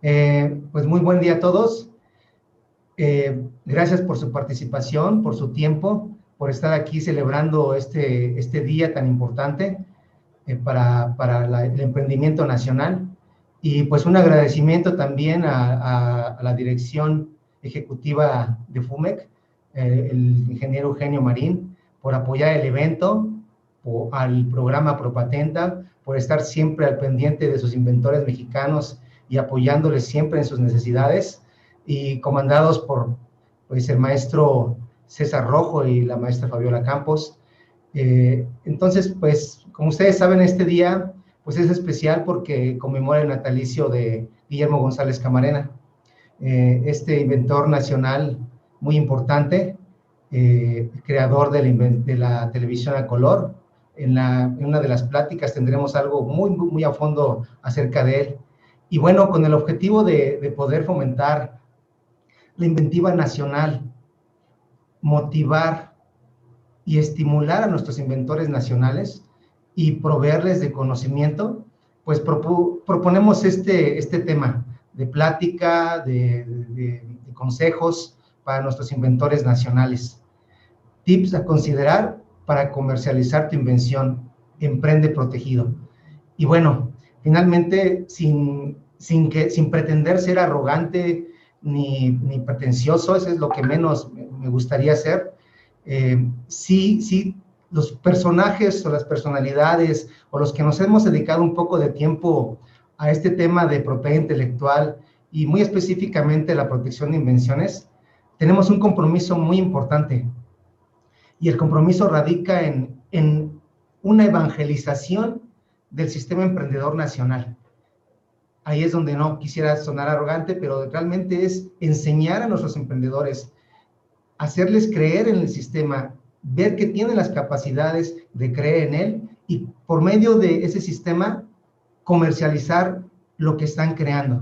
Pues muy buen día a todos. Gracias por su participación, por su tiempo, por estar aquí celebrando este día tan importante para el emprendimiento nacional. Y pues un agradecimiento también a la dirección ejecutiva de FUMEC, el ingeniero Eugenio Marín, por apoyar el evento, al programa ProPatenta, por estar siempre al pendiente de sus inventores mexicanos y apoyándoles siempre en sus necesidades, y comandados por pues, el maestro César Rojo y la maestra Fabiola Campos. Entonces, pues, como ustedes saben, este día pues es especial porque conmemora el natalicio de Guillermo González Camarena, este inventor nacional muy importante, creador de la televisión a color. En una de las pláticas tendremos algo muy a fondo acerca de él. Y bueno, con el objetivo de poder fomentar la inventiva nacional, motivar y estimular a nuestros inventores nacionales y proveerles de conocimiento, pues proponemos este tema de plática, de consejos para nuestros inventores nacionales. Tips a considerar para comercializar tu invención. Emprende protegido. Y bueno, finalmente, sin pretender ser arrogante ni pretencioso, eso es lo que menos me gustaría ser. Sí, los personajes o las personalidades o los que nos hemos dedicado un poco de tiempo a este tema de propiedad intelectual y muy específicamente la protección de invenciones, tenemos un compromiso muy importante, y el compromiso radica en una evangelización del sistema emprendedor nacional. Ahí es donde no quisiera sonar arrogante, pero realmente es enseñar a nuestros emprendedores, hacerles creer en el sistema, ver que tienen las capacidades de creer en él y por medio de ese sistema comercializar lo que están creando.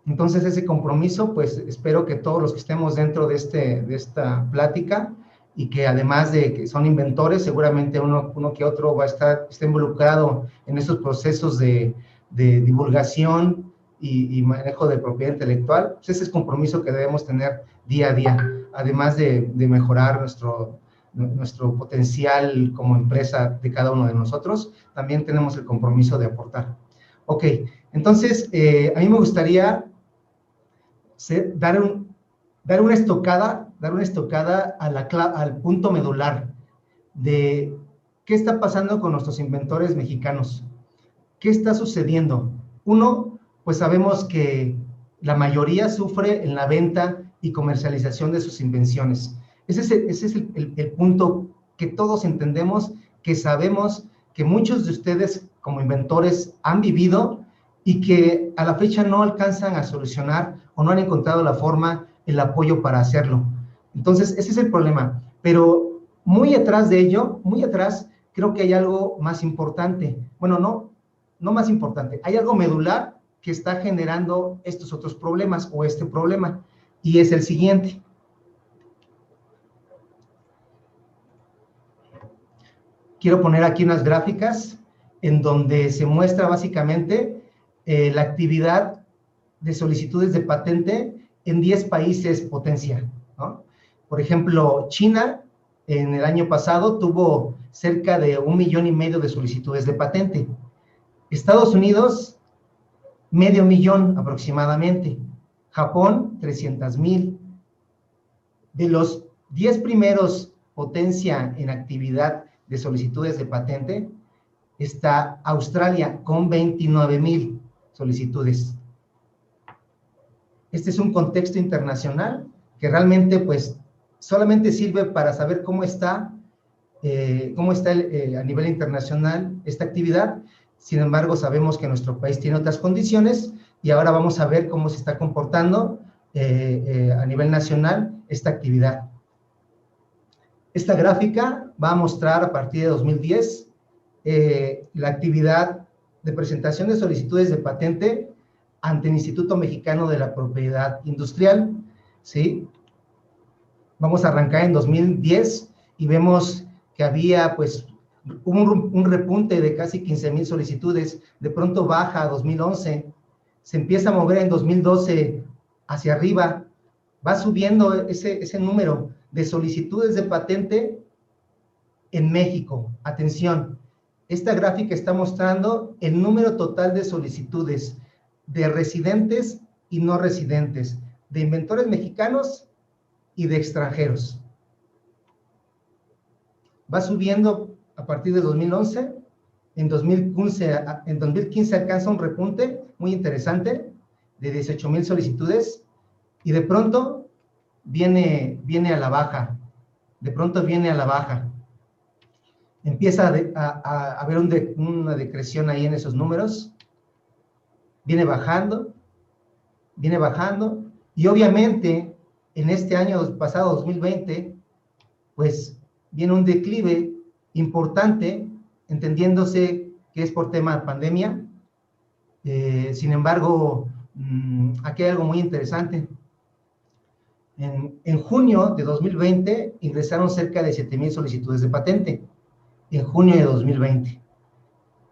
Entonces ese compromiso, pues espero que todos los que estemos dentro de esta plática y que además de que son inventores, seguramente uno que otro está involucrado en estos procesos de divulgación y manejo de propiedad intelectual, pues ese es el compromiso que debemos tener día a día, además de mejorar nuestro potencial como empresa de cada uno de nosotros, también tenemos el compromiso de aportar. Ok, entonces a mí me gustaría dar una estocada al punto medular de qué está pasando con nuestros inventores mexicanos. ¿Qué está sucediendo? Uno, pues sabemos que la mayoría sufre en la venta y comercialización de sus invenciones. Ese es el punto que todos entendemos, que sabemos que muchos de ustedes como inventores han vivido y que a la fecha no alcanzan a solucionar o no han encontrado la forma, el apoyo para hacerlo. Entonces, ese es el problema. Pero muy atrás de ello, muy atrás, creo que hay algo más importante. Bueno, no más importante, hay algo medular que está generando estos otros problemas o este problema, y es el siguiente. Quiero poner aquí unas gráficas en donde se muestra básicamente la actividad de solicitudes de patente en 10 países potencia, ¿no? Por ejemplo, China en el año pasado tuvo cerca de 1,5 millones de solicitudes de patente. Estados Unidos, 500,000 aproximadamente. Japón, 300,000. De los 10 primeros potencia en actividad de solicitudes de patente, está Australia con 29,000 solicitudes. Este es un contexto internacional que realmente pues solamente sirve para saber cómo está a nivel internacional esta actividad. Sin embargo, sabemos que nuestro país tiene otras condiciones y ahora vamos a ver cómo se está comportando a nivel nacional esta actividad. Esta gráfica va a mostrar a partir de 2010 la actividad de presentación de solicitudes de patente ante el Instituto Mexicano de la Propiedad Industrial, ¿sí? Vamos a arrancar en 2010 y vemos que había pues un repunte de casi 15,000 solicitudes, de pronto baja a 2011, se empieza a mover en 2012 hacia arriba, va subiendo ese número de solicitudes de patente en México. Atención, esta gráfica está mostrando el número total de solicitudes de residentes y no residentes, de inventores mexicanos y de extranjeros. Va subiendo a partir de 2011, en 2015 alcanza un repunte muy interesante de 18,000 solicitudes y de pronto viene a la baja, empieza a haber una decreción ahí en esos números, viene bajando, y obviamente en este año pasado, 2020, pues viene un declive importante, entendiéndose que es por tema de pandemia. Sin embargo, aquí hay algo muy interesante. En junio de 2020 ingresaron cerca de 7,000 solicitudes de patente, en junio de 2020.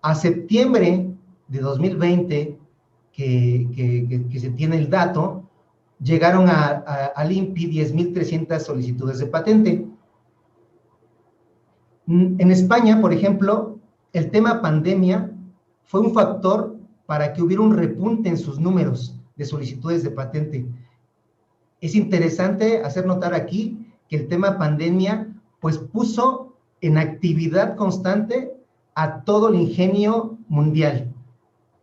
A septiembre de 2020, que se tiene el dato, llegaron al INPI 10,300 solicitudes de patente. En España, por ejemplo, el tema pandemia fue un factor para que hubiera un repunte en sus números de solicitudes de patente. Es interesante hacer notar aquí que el tema pandemia, pues puso en actividad constante a todo el ingenio mundial,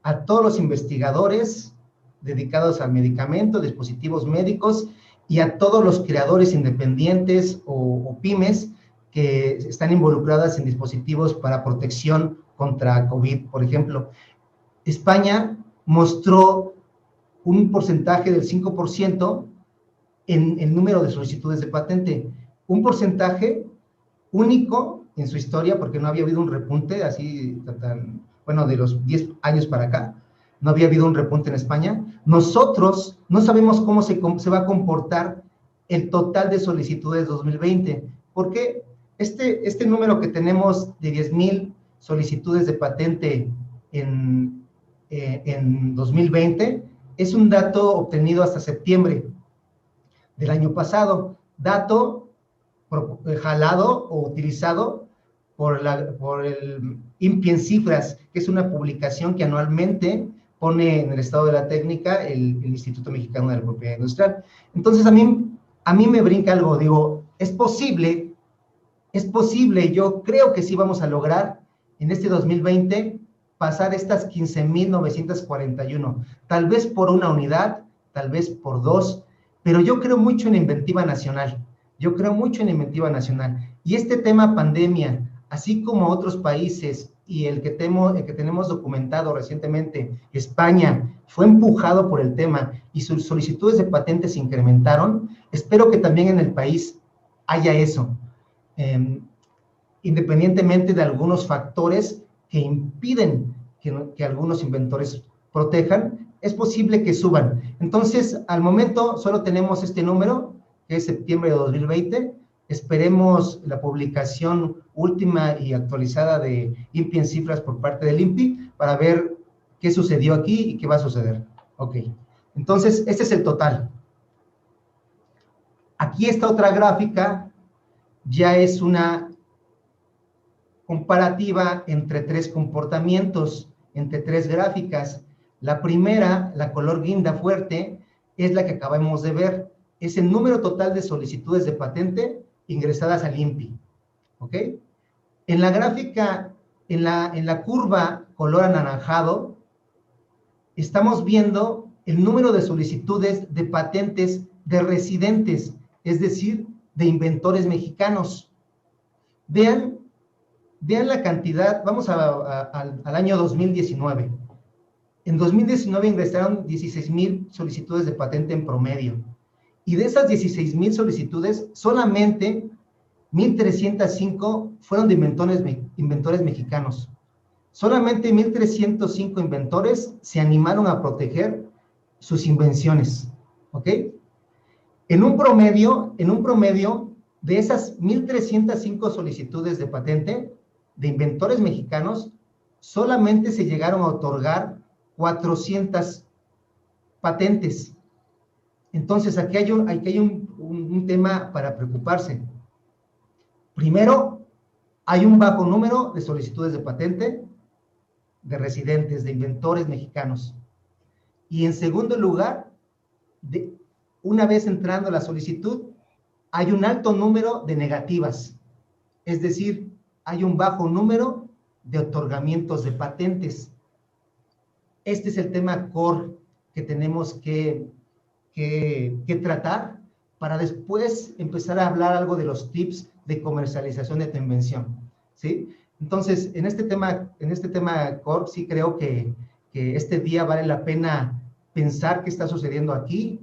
a todos los investigadores dedicados al medicamento, dispositivos médicos, y a todos los creadores independientes o pymes que están involucradas en dispositivos para protección contra COVID, por ejemplo. España mostró un porcentaje del 5% en el número de solicitudes de patente, un porcentaje único en su historia, porque no había habido un repunte así, bueno, de los 10 años para acá, no había habido un repunte en España. Nosotros no sabemos cómo se va a comportar el total de solicitudes 2020, porque este número que tenemos de 10,000 solicitudes de patente en 2020 es un dato obtenido hasta septiembre del año pasado, dato jalado o utilizado por el INPI en cifras, que es una publicación que anualmente pone en el estado de la técnica el Instituto Mexicano de la Propiedad Industrial. Entonces, a mí me brinca algo, digo, es posible, yo creo que sí vamos a lograr en este 2020 pasar estas 15,941, tal vez por una unidad, tal vez por dos, pero yo creo mucho en inventiva nacional, y este tema pandemia, así como otros países, y el que tenemos documentado recientemente, España, fue empujado por el tema, y sus solicitudes de patentes se incrementaron. Espero que también en el país haya eso, independientemente de algunos factores que impiden que algunos inventores protejan, es posible que suban. Entonces, al momento solo tenemos este número, que es septiembre de 2020. Esperemos la publicación última y actualizada de INPI en cifras por parte del INPI para ver qué sucedió aquí y qué va a suceder. Ok, entonces este es el total. Aquí esta otra gráfica ya es una comparativa entre tres comportamientos, entre tres gráficas. La primera, la color guinda fuerte, es la que acabamos de ver. Es el número total de solicitudes de patente ingresadas al INPI. ¿Ok? En la gráfica, en la curva color anaranjado, estamos viendo el número de solicitudes de patentes de residentes, es decir, de inventores mexicanos. Vean la cantidad, vamos al año 2019. En 2019 ingresaron 16,000 solicitudes de patente en promedio. Y de esas 16,000 solicitudes, solamente 1,305 fueron de inventores mexicanos. Solamente 1,305 inventores se animaron a proteger sus invenciones. ¿Ok? En un promedio, de esas 1,305 solicitudes de patente de inventores mexicanos, solamente se llegaron a otorgar 400 patentes. Entonces, aquí hay un tema para preocuparse. Primero, hay un bajo número de solicitudes de patente de residentes, de inventores mexicanos. Y en segundo lugar, una vez entrando la solicitud, hay un alto número de negativas. Es decir, hay un bajo número de otorgamientos de patentes. Este es el tema core que tenemos que tratar para después empezar a hablar algo de los tips de comercialización de tu invención, ¿sí? Entonces, en este tema core, sí creo que este día vale la pena pensar qué está sucediendo aquí,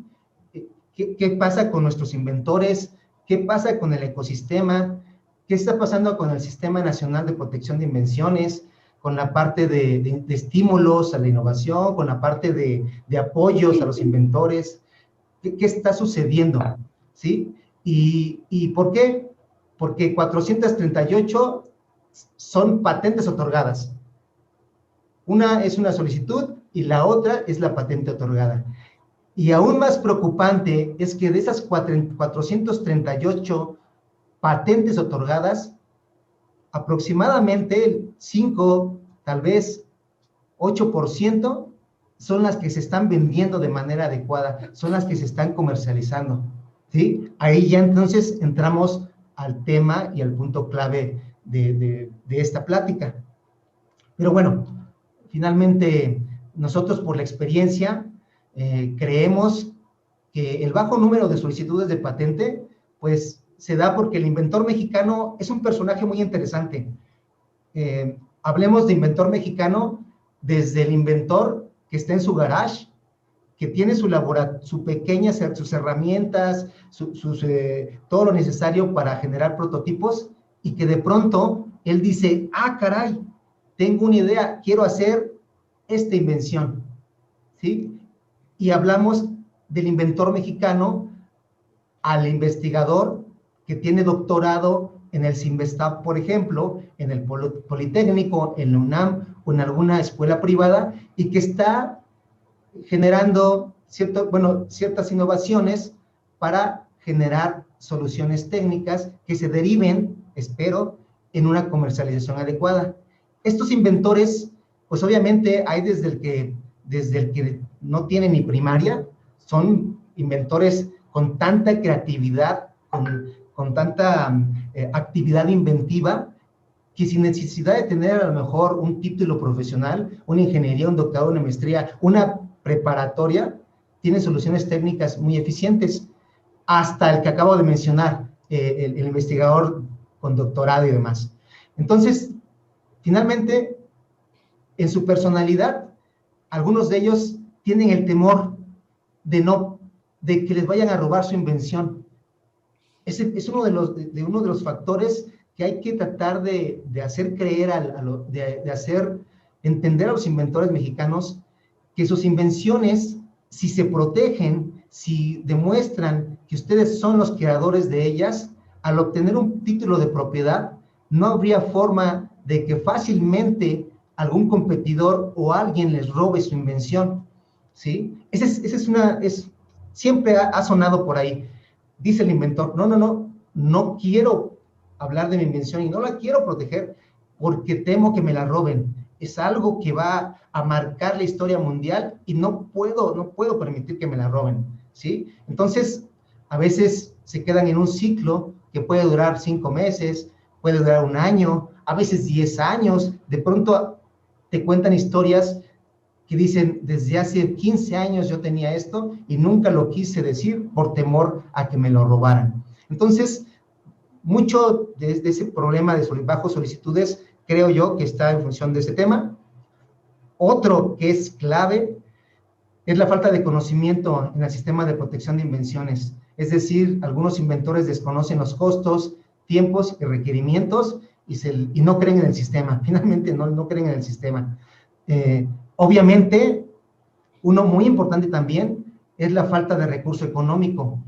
qué pasa con nuestros inventores, qué pasa con el ecosistema, qué está pasando con el Sistema Nacional de Protección de Invenciones, con la parte de estímulos a la innovación, con la parte de apoyos a los inventores. ¿Qué está sucediendo? ¿Sí? ¿Y por qué? Porque 438 son patentes otorgadas. Una es una solicitud y la otra es la patente otorgada. Y aún más preocupante es que de esas 438 patentes otorgadas, aproximadamente 5, tal vez 8% son las que se están vendiendo de manera adecuada, son las que se están comercializando, ¿sí? Ahí ya entonces entramos al tema y al punto clave de esta plática. Pero bueno, finalmente nosotros por la experiencia creemos que el bajo número de solicitudes de patente, pues se da porque el inventor mexicano es un personaje muy interesante. Hablemos de inventor mexicano desde el inventor que está en su garage, que tiene sus herramientas, todo lo necesario para generar prototipos, y que de pronto él dice, ah, caray, tengo una idea, quiero hacer esta invención, ¿sí? Y hablamos del inventor mexicano al investigador que tiene doctorado en el CINVESTAB, por ejemplo, en el Politécnico, en la UNAM o en alguna escuela privada, y que está generando ciertas innovaciones para generar soluciones técnicas que se deriven, espero, en una comercialización adecuada. Estos inventores, pues obviamente hay desde el que no tiene ni primaria, son inventores con tanta creatividad, con tanta actividad inventiva, que sin necesidad de tener a lo mejor un título profesional, una ingeniería, un doctorado, una maestría, una preparatoria, tienen soluciones técnicas muy eficientes, hasta el que acabo de mencionar, el investigador con doctorado y demás. Entonces, finalmente, en su personalidad, algunos de ellos tienen el temor de que les vayan a robar su invención. Es uno de los factores que hay que tratar de hacer creer, de hacer entender a los inventores mexicanos que sus invenciones, si se protegen, si demuestran que ustedes son los creadores de ellas, al obtener un título de propiedad, no habría forma de que fácilmente algún competidor o alguien les robe su invención, ¿sí? Siempre ha sonado por ahí. Dice el inventor, no quiero hablar de mi invención y no la quiero proteger porque temo que me la roben. Es algo que va a marcar la historia mundial y no puedo permitir que me la roben, ¿sí? Entonces, a veces se quedan en un ciclo que puede durar 5 meses, puede durar 1 año, a veces 10 años. De pronto te cuentan historias que dicen, desde hace 15 años yo tenía esto y nunca lo quise decir por temor a que me lo robaran. Entonces, mucho de ese problema de bajo solicitudes, creo yo que está en función de ese tema. Otro que es clave es la falta de conocimiento en el sistema de protección de invenciones. Es decir, algunos inventores desconocen los costos, tiempos y requerimientos y no creen en el sistema. Finalmente, no creen en el sistema. Obviamente, uno muy importante también es la falta de recurso económico.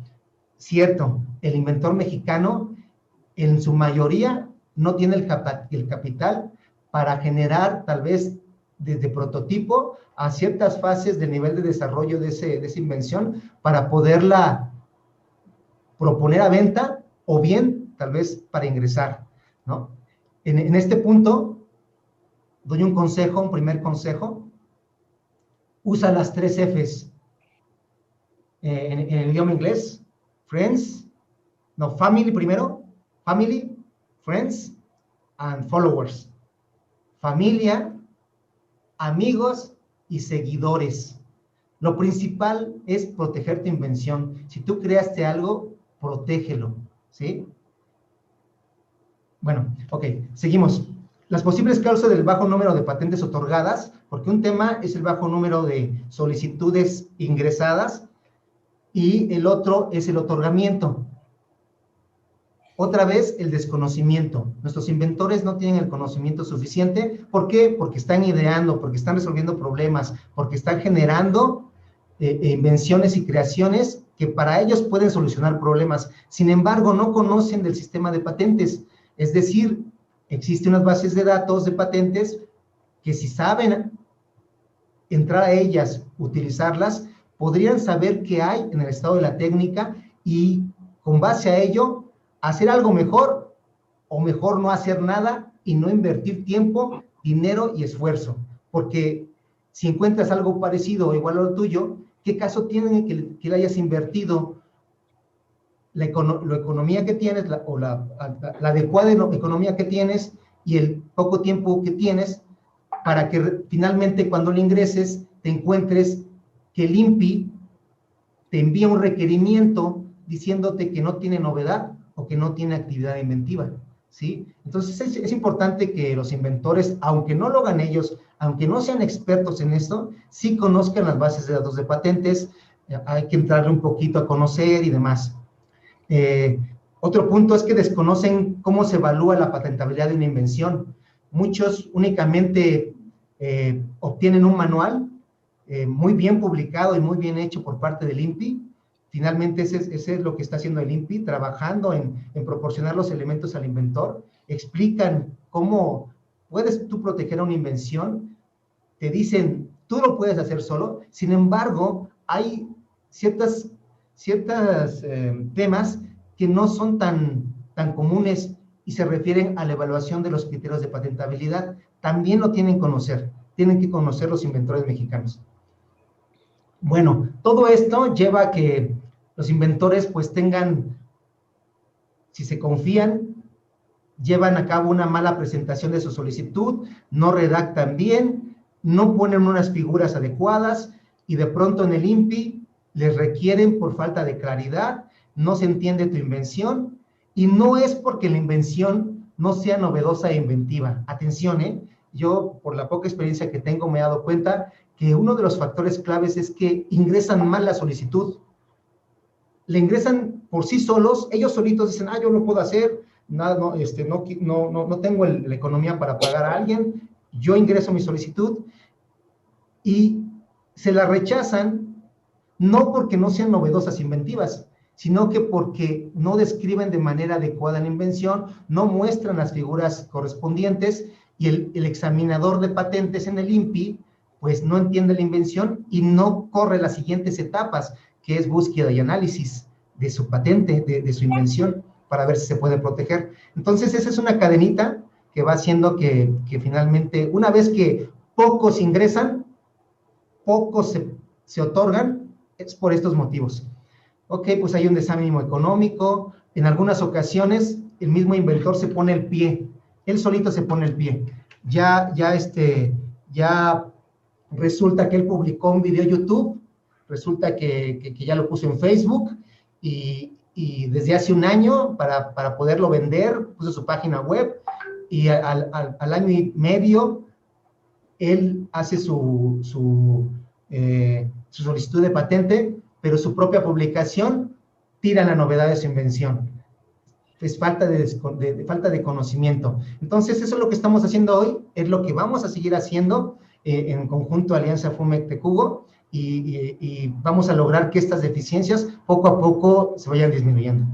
Cierto, el inventor mexicano en su mayoría no tiene el capital para generar tal vez desde prototipo a ciertas fases del nivel de desarrollo de esa invención para poderla proponer a venta o bien tal vez para ingresar, ¿no? En este punto doy un consejo, un primer consejo: usa las 3 Fs en el idioma inglés: family primero, family, friends and followers. Familia, amigos y seguidores. Lo principal es proteger tu invención. Si tú creaste algo, protégelo, ¿sí? Bueno, ok, seguimos. Las posibles causas del bajo número de patentes otorgadas, porque un tema es el bajo número de solicitudes ingresadas y el otro es el otorgamiento. Otra vez, el desconocimiento. Nuestros inventores no tienen el conocimiento suficiente. ¿Por qué? Porque están ideando, porque están resolviendo problemas, porque están generando invenciones y creaciones que para ellos pueden solucionar problemas. Sin embargo, no conocen del sistema de patentes. Es decir, existen unas bases de datos de patentes que, si saben entrar a ellas, utilizarlas, podrían saber qué hay en el estado de la técnica y, con base a ello, hacer algo mejor, o mejor no hacer nada y no invertir tiempo, dinero y esfuerzo. Porque si encuentras algo parecido o igual a lo tuyo, ¿qué caso tiene que le hayas invertido la economía que tienes, la adecuada economía que tienes y el poco tiempo que tienes, para que finalmente, cuando le ingreses, te encuentres que el INPI te envía un requerimiento diciéndote que no tiene novedad o que no tiene actividad inventiva, ¿sí? Entonces es importante que los inventores, aunque no lo hagan ellos, aunque no sean expertos en esto, sí conozcan las bases de datos de patentes. Hay que entrarle un poquito a conocer y demás. Otro punto es que desconocen cómo se evalúa la patentabilidad de una invención. Muchos únicamente obtienen un manual muy bien publicado y muy bien hecho por parte del INPI. Finalmente, ese es lo que está haciendo el INPI, trabajando en proporcionar los elementos al inventor. Explican cómo puedes tú proteger a una invención. Te dicen, tú lo puedes hacer solo. Sin embargo, hay ciertos temas que no son tan comunes y se refieren a la evaluación de los criterios de patentabilidad. También lo tienen que conocer los inventores mexicanos. Bueno, todo esto lleva a que los inventores pues tengan, si se confían, llevan a cabo una mala presentación de su solicitud, no redactan bien, no ponen unas figuras adecuadas y de pronto en el INPI les requieren por falta de claridad, no se entiende tu invención y no es porque la invención no sea novedosa e inventiva. Atención, yo por la poca experiencia que tengo me he dado cuenta que uno de los factores claves es que ingresan mal la solicitud. Le ingresan por sí solos, ellos solitos dicen, yo lo puedo hacer, nada, no tengo la economía para pagar a alguien, yo ingreso mi solicitud y se la rechazan, no porque no sean novedosas, inventivas, sino que porque no describen de manera adecuada la invención, no muestran las figuras correspondientes y el examinador de patentes en el INPI pues no entiende la invención y no corre las siguientes etapas, que es búsqueda y análisis de su patente, de su invención, para ver si se puede proteger. Entonces, esa es una cadenita que va haciendo que finalmente, una vez que pocos ingresan, pocos se otorgan, es por estos motivos. Ok, pues hay un desánimo económico, en algunas ocasiones el mismo inventor se pone el pie, él solito se pone el pie. Ya resulta que él publicó un video en YouTube, resulta que ya lo puso en Facebook y desde hace un año para poderlo vender, puso su página web y al año y medio él hace su solicitud de patente, pero su propia publicación tira la novedad de su invención. Es falta de conocimiento. Entonces, eso es lo que estamos haciendo hoy, es lo que vamos a seguir haciendo en conjunto Alianza FUMEC-TECUGO y vamos a lograr que estas deficiencias poco a poco se vayan disminuyendo.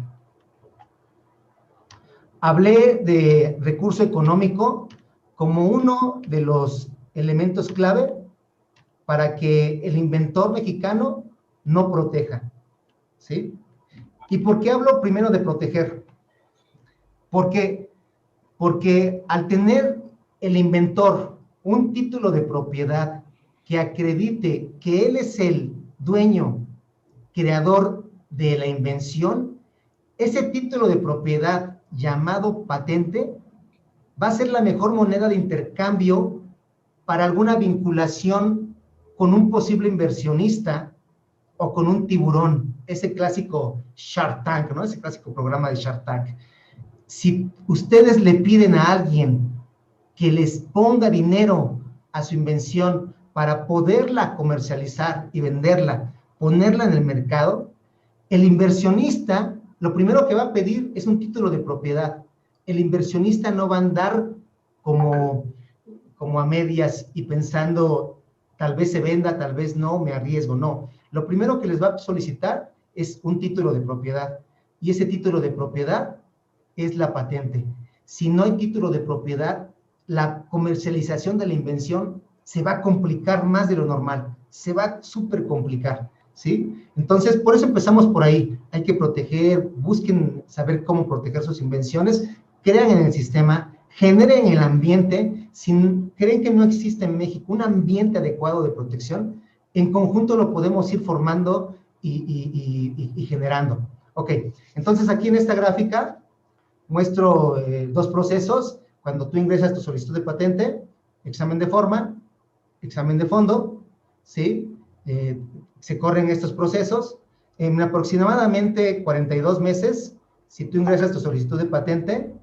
Hablé de recurso económico como uno de los elementos clave para que el inventor mexicano no proteja, ¿sí? ¿Y por qué hablo primero de proteger? Porque al tener el inventor un título de propiedad que acredite que él es el dueño, creador de la invención, ese título de propiedad llamado patente va a ser la mejor moneda de intercambio para alguna vinculación con un posible inversionista o con un tiburón, ese clásico Shark Tank, ¿no? Ese clásico programa de Shark Tank. Si ustedes le piden a alguien que les ponga dinero a su invención para poderla comercializar y venderla, ponerla en el mercado, el inversionista lo primero que va a pedir es un título de propiedad. El inversionista no va a andar como a medias y pensando, tal vez se venda, tal vez no, me arriesgo, no. Lo primero que les va a solicitar es un título de propiedad, y ese título de propiedad es la patente. Si no hay título de propiedad, la comercialización de la invención se va a complicar más de lo normal, se va a súper complicar, ¿sí? Entonces, por eso empezamos por ahí. Hay que proteger, busquen saber cómo proteger sus invenciones, crean en el sistema, generen el ambiente. Si creen que no existe en México un ambiente adecuado de protección, en conjunto lo podemos ir formando y generando. Ok, entonces aquí en esta gráfica muestro dos procesos. Cuando tú ingresas tu solicitud de patente, examen de forma, examen de fondo, ¿sí? Se corren estos procesos. En aproximadamente 42 meses, si tú ingresas tu solicitud de patente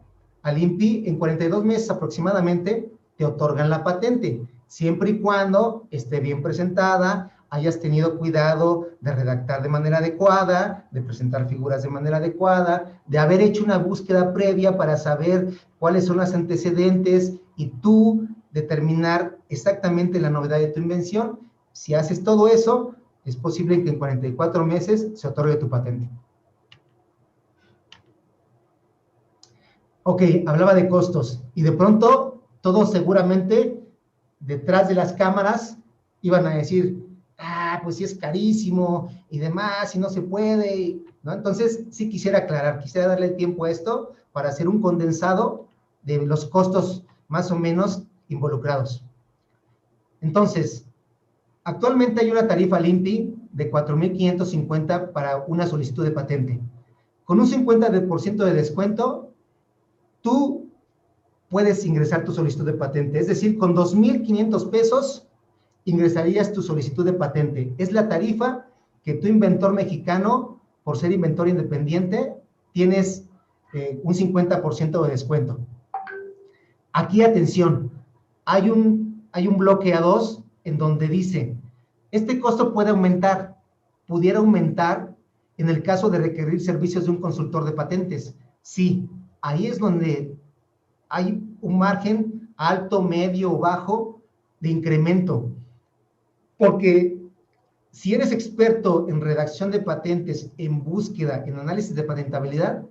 al INPI, en 42 meses aproximadamente te otorgan la patente, siempre y cuando esté bien presentada, hayas tenido cuidado de redactar de manera adecuada, de presentar figuras de manera adecuada, de haber hecho una búsqueda previa para saber cuáles son los antecedentes y tú determinar exactamente la novedad de tu invención. Si haces todo eso, es posible que en 44 meses se otorgue tu patente. Ok, hablaba de costos y de pronto todos seguramente detrás de las cámaras iban a decir, pues sí es carísimo y demás, y no se puede, ¿no? Entonces, sí quisiera aclarar, quisiera darle tiempo a esto para hacer un condensado de los costos más o menos involucrados. Entonces, actualmente hay una tarifa LIMPI de 4,550 para una solicitud de patente. Con un 50% de descuento, tú puedes ingresar tu solicitud de patente. Es decir, con 2,500 pesos ingresarías tu solicitud de patente. Es la tarifa que tu inventor mexicano, por ser inventor independiente, tienes un 50% de descuento. Aquí, atención, hay un bloque A2 en donde dice, este costo puede aumentar, pudiera aumentar en el caso de requerir servicios de un consultor de patentes. Sí, ahí es donde hay un margen alto, medio o bajo de incremento. Porque si eres experto en redacción de patentes, en búsqueda, en análisis de patentabilidad,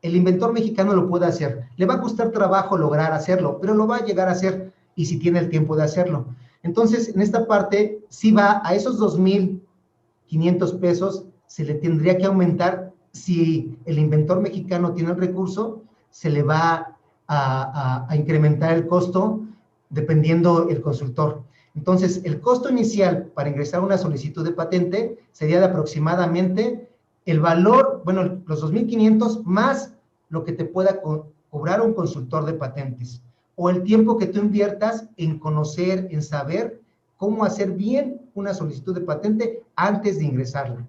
el inventor mexicano lo puede hacer. Le va a costar trabajo lograr hacerlo, pero lo va a llegar a hacer, y si tiene el tiempo de hacerlo. Entonces, en esta parte, si va a esos 2,500 pesos, se le tendría que aumentar. Si el inventor mexicano tiene el recurso, se le va a incrementar el costo dependiendo el consultor. Entonces, el costo inicial para ingresar una solicitud de patente sería de aproximadamente el valor, bueno, los 2,500 más lo que te pueda cobrar un consultor de patentes, o el tiempo que tú inviertas en conocer, en saber cómo hacer bien una solicitud de patente antes de ingresarla.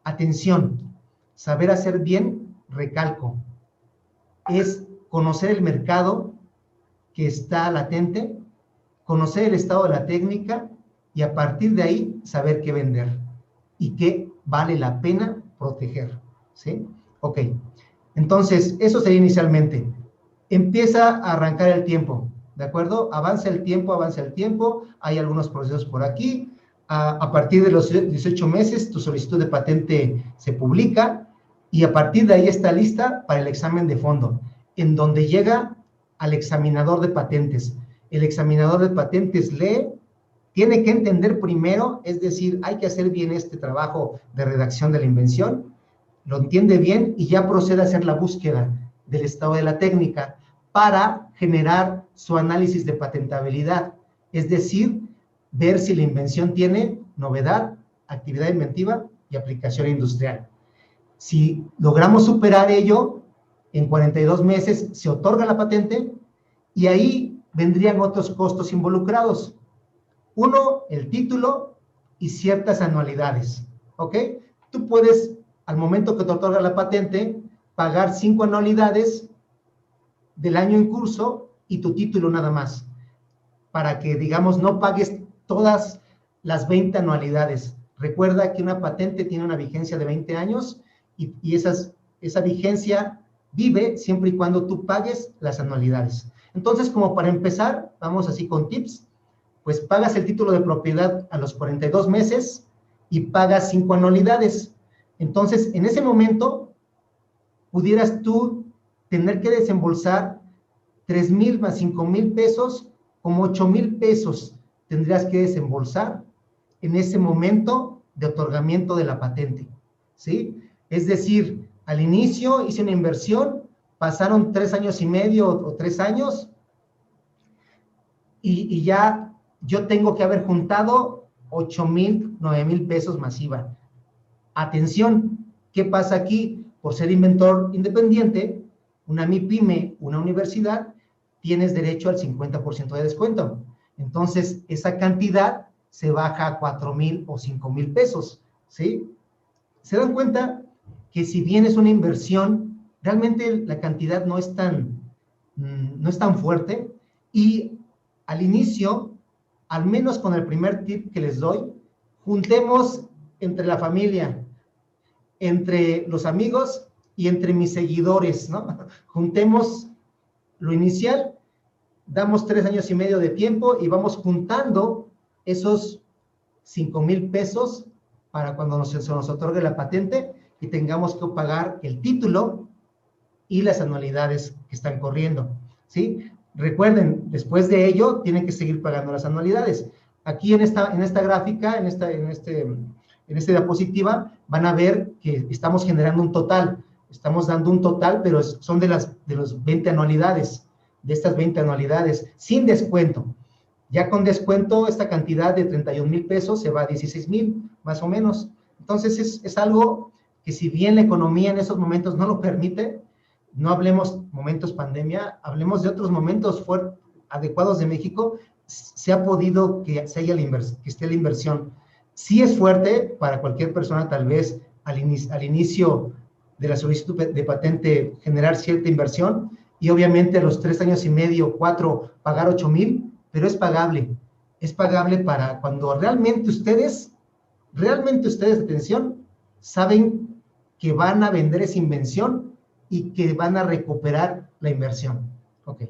Atención, saber hacer bien, recalco, es conocer el mercado que está latente, conocer el estado de la técnica y a partir de ahí saber qué vender y qué vale la pena proteger, ¿sí? Ok, entonces eso sería inicialmente. Empieza a arrancar el tiempo, ¿de acuerdo? Avanza el tiempo, hay algunos procesos por aquí. A partir de los 18 meses tu solicitud de patente se publica y a partir de ahí está lista para el examen de fondo, en donde llega al examinador de patentes. el examinador de patentes lee, tiene que entender primero, es decir, hay que hacer bien este trabajo de redacción de la invención, lo entiende bien y ya procede a hacer la búsqueda del estado de la técnica para generar su análisis de patentabilidad, es decir, ver si la invención tiene novedad, actividad inventiva y aplicación industrial. Si logramos superar ello, en 42 meses se otorga la patente y ahí vendrían otros costos involucrados. Uno, el título y ciertas anualidades, ¿ok? Tú puedes, al momento que te otorga la patente, pagar 5 anualidades del año en curso y tu título nada más, para que, digamos, no pagues todas las 20 anualidades. Recuerda que una patente tiene una vigencia de 20 años y esa vigencia vive siempre y cuando tú pagues las anualidades. Entonces, como para empezar, vamos así con tips, pues pagas el título de propiedad a los 42 meses y pagas 5 anualidades. Entonces, en ese momento, pudieras tú tener que desembolsar 3,000 más 5,000 pesos, como 8,000 pesos tendrías que desembolsar en ese momento de otorgamiento de la patente, ¿sí? Es decir, al inicio hice una inversión, pasaron 3 años y medio o 3 años y ya yo tengo que haber juntado 8,000, 9,000 pesos masiva. Atención, ¿qué pasa aquí? Por ser inventor independiente, una MIPYME, una universidad, tienes derecho al 50% de descuento. Entonces, esa cantidad se baja a 4,000 o 5,000 pesos, ¿sí? ¿Se dan cuenta que si bien es una inversión, realmente la cantidad no es tan fuerte? Y al inicio, al menos con el primer tip que les doy, juntemos entre la familia, entre los amigos y entre mis seguidores, ¿no? Juntemos lo inicial, damos 3 años y medio de tiempo y vamos juntando esos 5,000 pesos para cuando se nos otorgue la patente y tengamos que pagar el título y las anualidades que están corriendo, ¿sí? Recuerden, después de ello, tienen que seguir pagando las anualidades. Aquí en esta gráfica, en esta diapositiva, van a ver que estamos generando un total. Estamos dando un total, pero son de los 20 anualidades, de estas 20 anualidades, sin descuento. Ya con descuento, esta cantidad de 31,000 pesos se va a 16,000, más o menos. Entonces, es algo que si bien la economía en esos momentos no lo permite, no hablemos momentos pandemia, hablemos de otros momentos adecuados de México, se ha podido que esté la inversión. Sí es fuerte para cualquier persona, tal vez al inicio de la solicitud de patente, generar cierta inversión y obviamente a los 3 años y medio, 4, pagar 8,000, pero es pagable. Es pagable para cuando realmente ustedes, atención, saben que van a vender esa invención y que van a recuperar la inversión. Ok.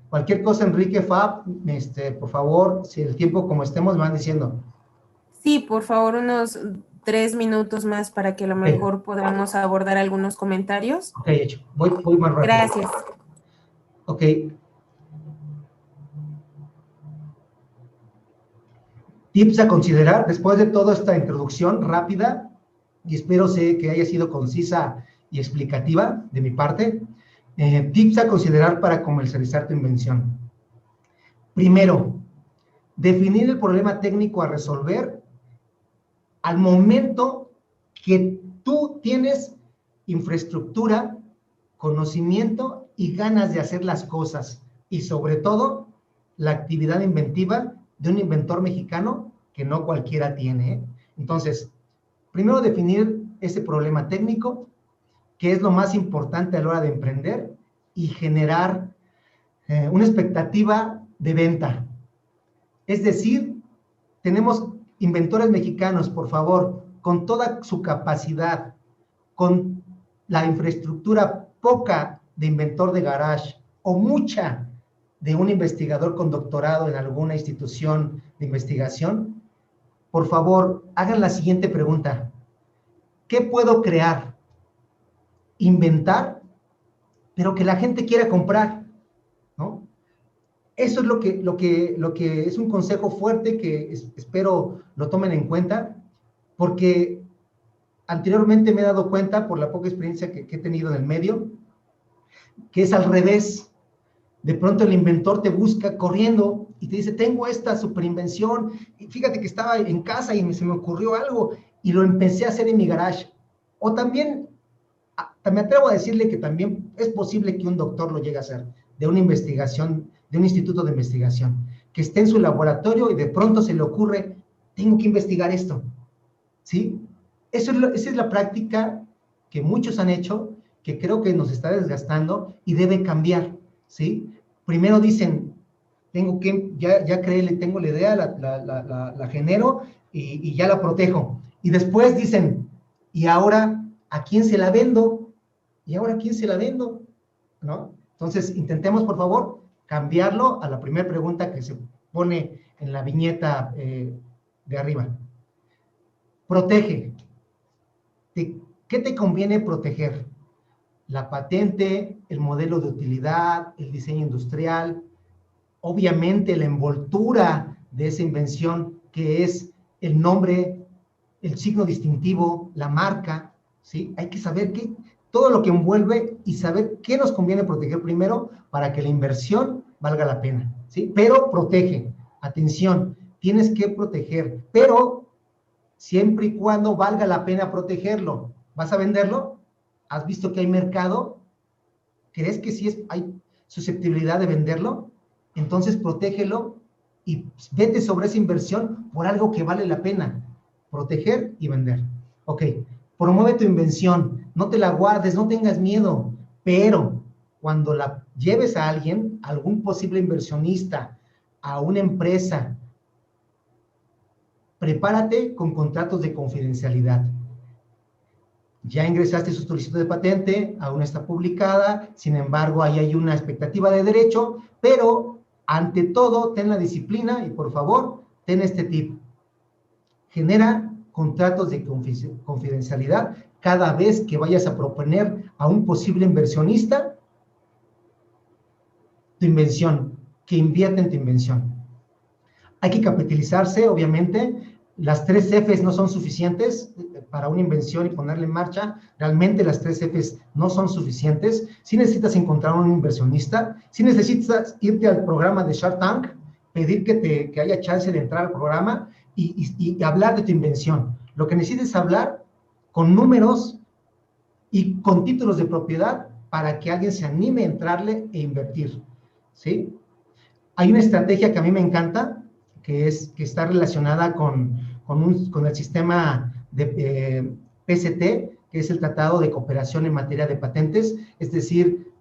Cualquier cosa, Enrique, Fab, por favor, si el tiempo como estemos, me van diciendo. Sí, por favor, unos 3 minutos más para que a lo mejor podamos abordar algunos comentarios. Ok, hecho. Voy más rápido. Gracias. Ok. Tips a considerar después de toda esta introducción rápida, y espero que haya sido concisa y explicativa de mi parte. Tips a considerar para comercializar tu invención. Primero, definir el problema técnico a resolver al momento que tú tienes infraestructura, conocimiento y ganas de hacer las cosas, y sobre todo, la actividad inventiva de un inventor mexicano que no cualquiera tiene, ¿eh? Entonces, primero definir ese problema técnico, que es lo más importante a la hora de emprender, y generar una expectativa de venta. Es decir, tenemos inventores mexicanos, por favor, con toda su capacidad, con la infraestructura poca de inventor de garage o mucha de un investigador con doctorado en alguna institución de investigación, por favor, hagan la siguiente pregunta. ¿Qué puedo crear? Inventar, pero que la gente quiera comprar, ¿no? Eso es lo que es un consejo fuerte que espero lo tomen en cuenta, porque anteriormente me he dado cuenta, por la poca experiencia que he tenido en el medio, que es al revés. De pronto el inventor te busca corriendo y te dice, tengo esta superinvención, y fíjate que estaba en casa y se me ocurrió algo y lo empecé a hacer en mi garage. O también, me atrevo a decirle que también es posible que un doctor lo llegue a hacer, de una investigación, de un instituto de investigación, que esté en su laboratorio y de pronto se le ocurre, tengo que investigar esto, ¿sí? Esa es la práctica que muchos han hecho, que creo que nos está desgastando y debe cambiar, ¿sí? Primero dicen, ya creé, tengo la idea, la genero y ya la protejo. Y después dicen, ¿y ahora a quién se la vendo? ¿Y ahora a quién se la vendo? ¿No? Entonces, intentemos, por favor, cambiarlo a la primera pregunta que se pone en la viñeta de arriba. Protege. ¿Qué te conviene proteger? La patente, el modelo de utilidad, el diseño industrial, obviamente la envoltura de esa invención, que es el nombre, el signo distintivo, la marca, ¿sí? Hay que saber todo lo que envuelve y saber qué nos conviene proteger primero para que la inversión valga la pena, ¿sí? Pero protege, atención, tienes que proteger, pero siempre y cuando valga la pena protegerlo. ¿Vas a venderlo? ¿Has visto que hay mercado? ¿Crees que sí hay susceptibilidad de venderlo? Entonces protégelo y vete sobre esa inversión por algo que vale la pena. Proteger y vender. Ok, promueve tu invención, no te la guardes, no tengas miedo, pero cuando la lleves a alguien, a algún posible inversionista, a una empresa, prepárate con contratos de confidencialidad. Ya ingresaste su solicitud de patente, aún está publicada, sin embargo, ahí hay una expectativa de derecho, pero ante todo, ten la disciplina y por favor, ten este tip. Genera contratos de confidencialidad cada vez que vayas a proponer a un posible inversionista tu invención, que invierta en tu invención. Hay que capitalizarse, obviamente. Las 3 Fs no son suficientes para una invención y ponerla en marcha. Realmente las 3 Fs no son suficientes. Si necesitas encontrar un inversionista, si necesitas irte al programa de Shark Tank, pedir que haya chance de entrar al programa y hablar de tu invención. Lo que necesitas es hablar con números y con títulos de propiedad para que alguien se anime a entrarle e invertir, ¿sí? Hay una estrategia que a mí me encanta, que está relacionada con el sistema de PCT, que es el Tratado de Cooperación en Materia de Patentes. Es decir,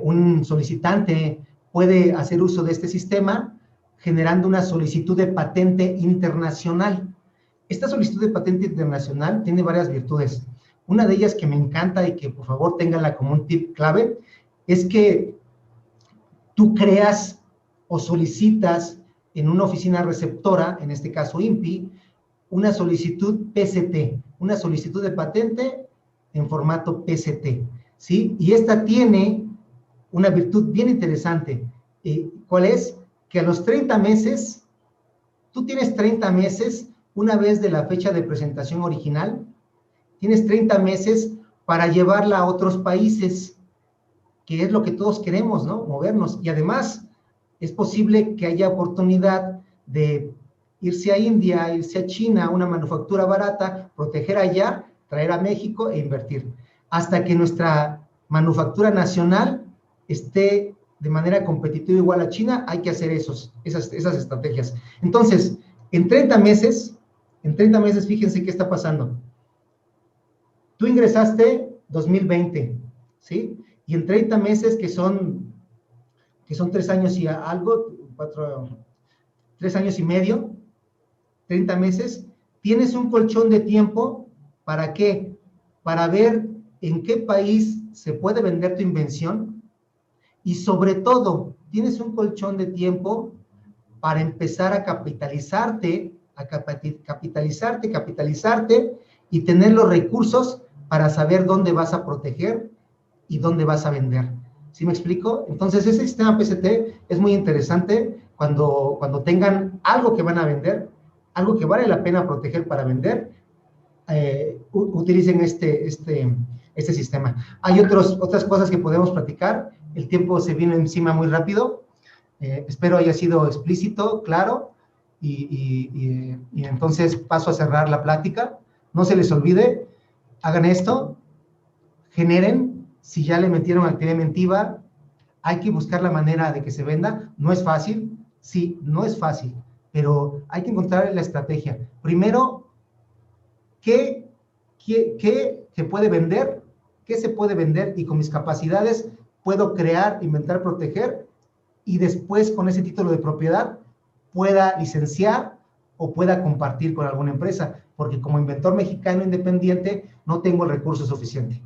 un solicitante puede hacer uso de este sistema generando una solicitud de patente internacional. Esta solicitud de patente internacional tiene varias virtudes. Una de ellas que me encanta y que por favor ténganla como un tip clave, es que tú creas o solicitas en una oficina receptora, en este caso INPI, una solicitud PCT, una solicitud de patente en formato PCT, ¿sí? Y esta tiene una virtud bien interesante. ¿Cuál es? Que a los 30 meses, tú tienes 30 meses, una vez de la fecha de presentación original, tienes 30 meses para llevarla a otros países, que es lo que todos queremos, ¿no? Movernos. Y además, es posible que haya oportunidad de irse a India, irse a China, una manufactura barata, proteger allá, traer a México e invertir. Hasta que nuestra manufactura nacional esté de manera competitiva igual a China, hay que hacer esas estrategias. Entonces, en 30 meses, fíjense qué está pasando. Tú ingresaste 2020, ¿sí? Y en 30 meses, que son 3 años y algo, 3 años y medio, 30 meses, tienes un colchón de tiempo, ¿para qué? Para ver en qué país se puede vender tu invención y sobre todo, tienes un colchón de tiempo para empezar a capitalizarte y tener los recursos para saber dónde vas a proteger y dónde vas a vender. ¿Sí me explico? Entonces, ese sistema PCT es muy interesante cuando tengan algo que van a vender, algo que vale la pena proteger para vender, utilicen este sistema. Hay otras cosas que podemos platicar. El tiempo se vino encima muy rápido. Espero haya sido explícito, claro, y entonces paso a cerrar la plática. No se les olvide, hagan esto, generen. Si ya le metieron actividad inventiva, hay que buscar la manera de que se venda. No es fácil, sí, no es fácil, pero hay que encontrar la estrategia. Primero, ¿qué se puede vender? ¿Qué se puede vender? Y con mis capacidades puedo crear, inventar, proteger, y después con ese título de propiedad pueda licenciar o pueda compartir con alguna empresa, porque como inventor mexicano independiente no tengo el recurso suficiente.